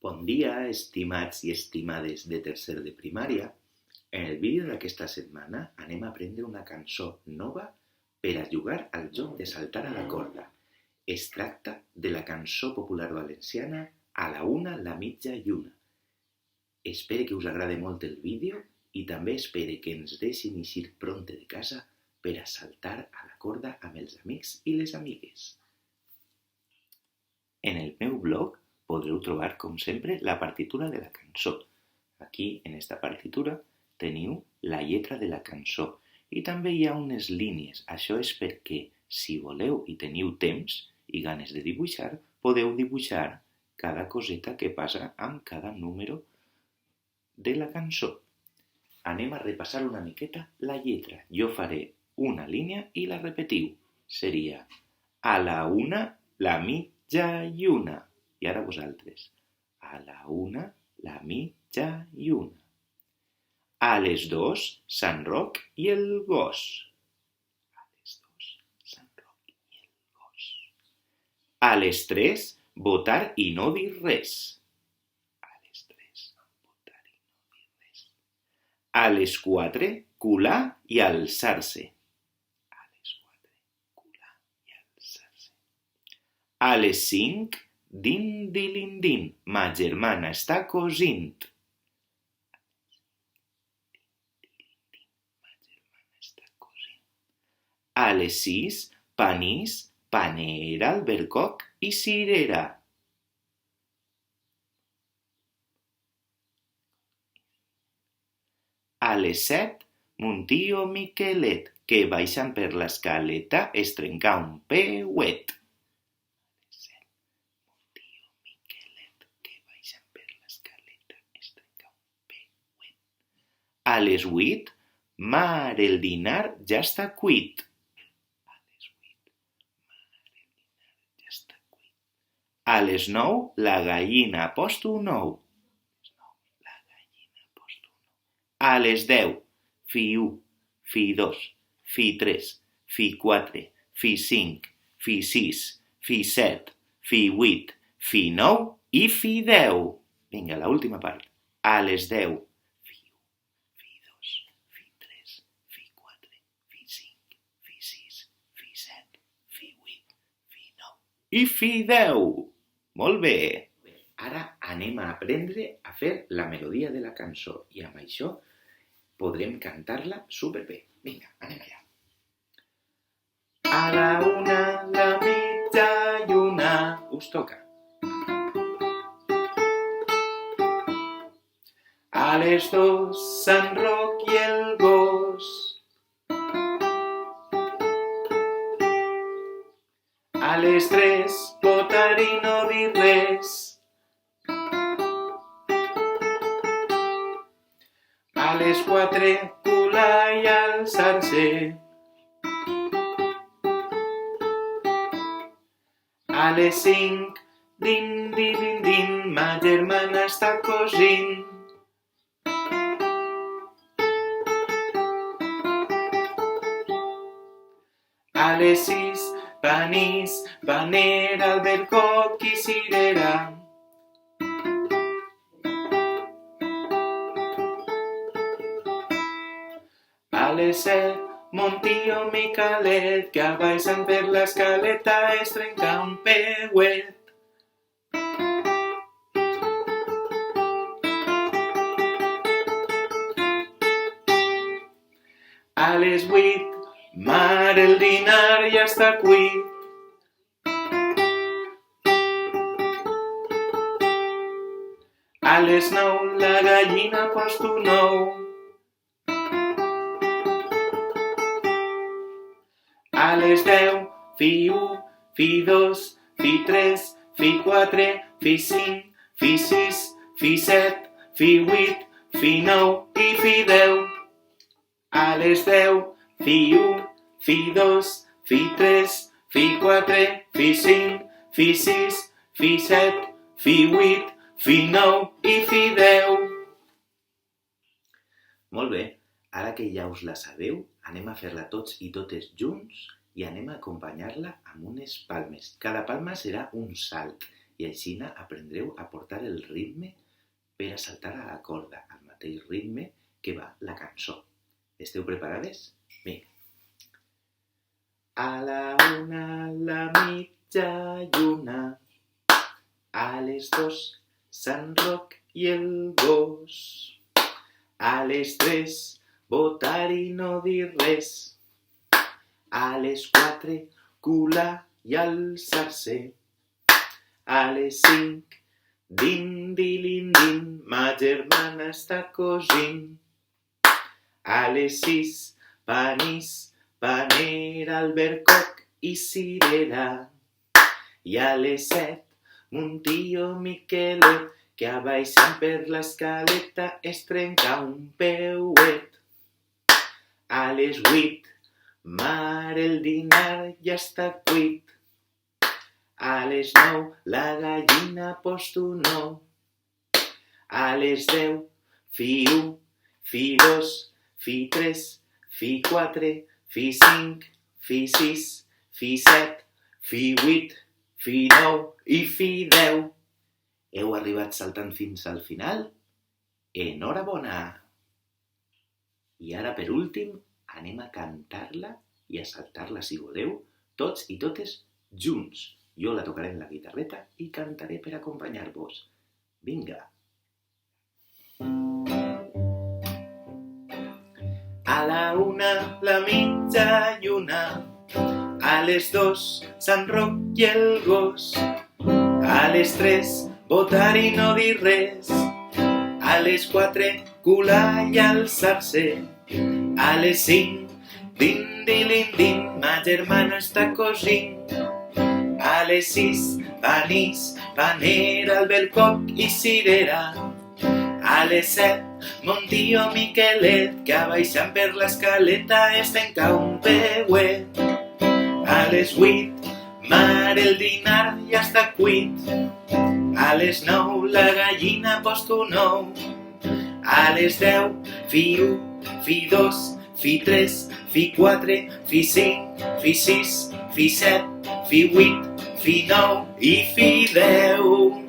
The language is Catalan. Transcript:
Bon dia, estimats i estimades de tercer de primària. En el vídeo d'aquesta setmana anem a aprendre una cançó nova per a jugar al joc de saltar a la corda. Es tracta de la cançó popular valenciana A la una, la mitja i una. Espero que us agrade molt el vídeo i també espero que ens deixin eixir prompte de casa per a saltar a la corda amb els amics i les amigues. En el meu blog podreu trobar, com sempre, la partitura de la cançó. Aquí, en esta partitura, teniu la lletra de la cançó i també hi ha unes línies. Això és perquè, si voleu i teniu temps i ganes de dibuixar, podeu dibuixar cada coseta que passa amb cada número de la cançó. Anem a repassar una miqueta la lletra. Jo faré una línia i la repetiu. Seria a la una, la mitja i una. I ara vosaltres. A la una, la mitja i una. A les dos, Sant Roc i el gos. A les dos, Sant Roc i el gos. A les tres, votar i no dir res. A les tres, votar i no dir res. A les quatre, cular i alçar-se. A les quatre, cular i alçar-se. A les cinc, din, dilin, din, ma germana està cosint. A les sis, panís, panera, albercoc i cirera. A les set, mon tio Miquelet, que baixant per l'escaleta es trenca un peuet. A les vuit, mar, el dinar ja està cuit. A les nou, la gallina ha post un ou. A les deu, fi u, fi dos, fi tres, fi quatre, fi cinc, fi sis, fi set, fi vuit, fi nou i fi deu. Vinga, la última part. A les deu, fi u, fi dos, fi tres, fi quatre, fi cinc, fi sis, fi set, fi vuit, fi nou i fi deu. Molt bé! Ara anem a aprendre a fer la melodia de la cançó i amb això podrem cantar-la superbé. Vinga, anem allà. A la una, la mitja i una. Us toca. A les dos, Sant Roc i el gos. A les tres, votar i no dir res. A les quatre, cular i alçar-se. A les cinc, din, din, din, ma germana està cosint. A les sis, panís, panera, albercoc i cirera. A les set, mon tio Miquelet, que baixant per l'escaleta es trenca un peuet. A les vuit, mar, el dinar ja està cuit. A les nou, la gallina ha post un ou. A les deu, fi u, fi dos, fi tres, fi quatre, fi cinc, fi sis, fi set, fi vuit, fi nou i fi deu. A les deu, fi u, fi dos, fi tres, fi quatre, fi cinc, fi sis, fi set, fi vuit, fi nou i fi deu. Molt bé, ara que ja us la sabeu, anem a fer-la tots i totes junts i anem a acompanyar-la amb unes palmes. Cada palma serà un salt i així aprendreu a portar el ritme per a saltar a la corda, al mateix ritme que va la cançó. Esteu preparades? Vinga. A la una, la mitja lluna, a les 2, Sant Roc i el gos, a les 3, votar i no dir res, a les 4, cular i alçar-se, a les 5, din-di-lin-din, ma germana està cosint, a les 6, panís, panera, albercoc i cirera, i a les 7, mon tio Miquelet, que baixant per l'escaleta es trenca un peuet. A les 8, mare, el dinar ja està cuit. A les 9, la gallina post un ou. A les 10, fi 1, fi 2, fi 3, fi 4, fi 5, fi 6, fi 7, fi 8, fi 9 i fi 10. Heu arribat saltant fins al final? Enhorabona! I ara, per últim, anem a cantar-la i a saltar-la, si voleu, tots i totes junts. Jo la tocaré en la guitarreta i cantaré per acompanyar-vos. Vinga! A la una, la mitja lluna, a les 2, Sant Roc i el gos, a les 3, votar i no dir res, a les 4, cular i alçar-se, a les 5, din-di-lin-din, ma germana està cosint, a les 6, panís, panera, albercoc i cirera, a les 7, mon tio Miquelet, que baixant per l'escaleta es trenca un peuet, a les 8, mare, el dinar ja està cuit, a les 9, la gallina post un ou, a les 10, fi 1, fi 2, fi 3, fi 4, fi 5, fi 6, fi 7, fi 8, fi 9 i fi 10.